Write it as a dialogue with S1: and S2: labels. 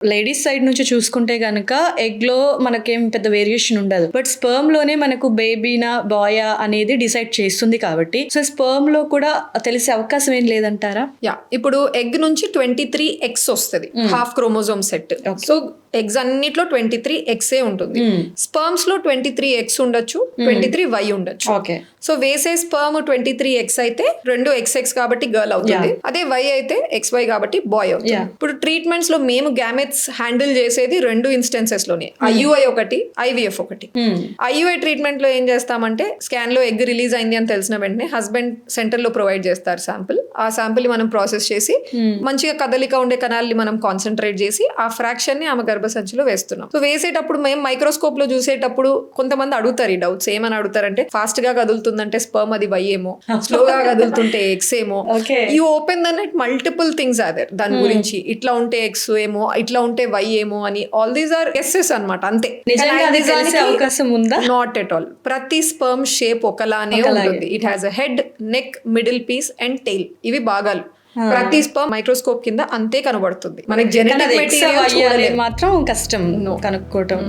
S1: Ladies side నుంచి చూసుకుంటే గనక ఎగ్ లో మనకేం పెద్ద వేరియేషన్ ఉండదు, బట్ స్పర్మ్ లోనే మనకు బేబీనా బాయా అనేది డిసైడ్ చేస్తుంది కాబట్టి సో స్పర్మ్ లో కూడా తెలిసే అవకాశం ఏం లేదంటారా?
S2: ఇప్పుడు ఎగ్ నుంచి 23 ఎగ్స్ వస్తుంది, half chromosome set. So eggs అన్నిట్లో 23 ఎగ్సే ఉంటుంది. స్పర్మ్స్ లో 23 ఎగ్స్ ఉండొచ్చు, 23 వై ఉండొచ్చు. సో వేసే స్పర్మ్ 23 ఎగ్స్ అయితే 2 XX కాబట్టి గర్ల్ అవుతుంది, అదే వై అయితే XY కాబట్టి బాయ్ అవుతుంది. ఇప్పుడు ట్రీట్మెంట్స్ లో మేము గ్యామెట్స్ హ్యాండిల్ చేసేది 2 ఇన్స్టెన్సెస్ లోనే, IUI ఒకటి, IVF ఒకటి. IUI ట్రీట్మెంట్ లో ఏం చేస్తామంటే స్కాన్ లో ఎగ్ రిలీజ్ అయింది అని తెలిసిన వెంటనే హస్బెండ్ సెంటర్ లో ప్రొవైడ్ చేస్తారు శాంపిల్. ఆ శాంపిల్ ని మనం ప్రాసెస్ చేసి మంచిగా కదలిక ఉండే కణాలని మనం కాన్సన్ట్రేట్ చేసి ఆ ఫ్రాక్షన్ ని ఆమె గర్భసంచిలో వేస్తున్నాం. సో వేసేటప్పుడు మేము మైక్రోస్కోప్ లో చూసేటప్పుడు కొంతమంది అడుగుతారు ఈ డౌట్స్. ఏమని అడుగుతారంటే ఫాస్ట్ గా కదులుతుందంటే స్పర్మ్ అది వై ఏమో, స్లోగా కదులుతుంటే ఎగ్స్ ఏమో. You open the net, multiple things are there దాని గురించి. ఇట్లా ఉంటే ఎగ్స్ ఏమో, ఇట్లా ఉంటే వై ఏమో అని ఆల్ దీస్ ఆర్ గెస్సెస్ అన్నమాట. అంతే,
S1: అవకాశం ఉందా?
S2: Not at all. ప్రతి స్పర్మ్ షేప్ ఒకలానే ఉంటుంది. It has a head, neck, middle piece and tail. ఇవి భాగాలు. ప్రతి స్పర్మ్ మైక్రోస్కోప్ కింద అంతే కనబడుతుంది. మనకి జెనెటిక్ మెటీరియల్
S1: మాత్రం కష్టం కనుక్కోవటం.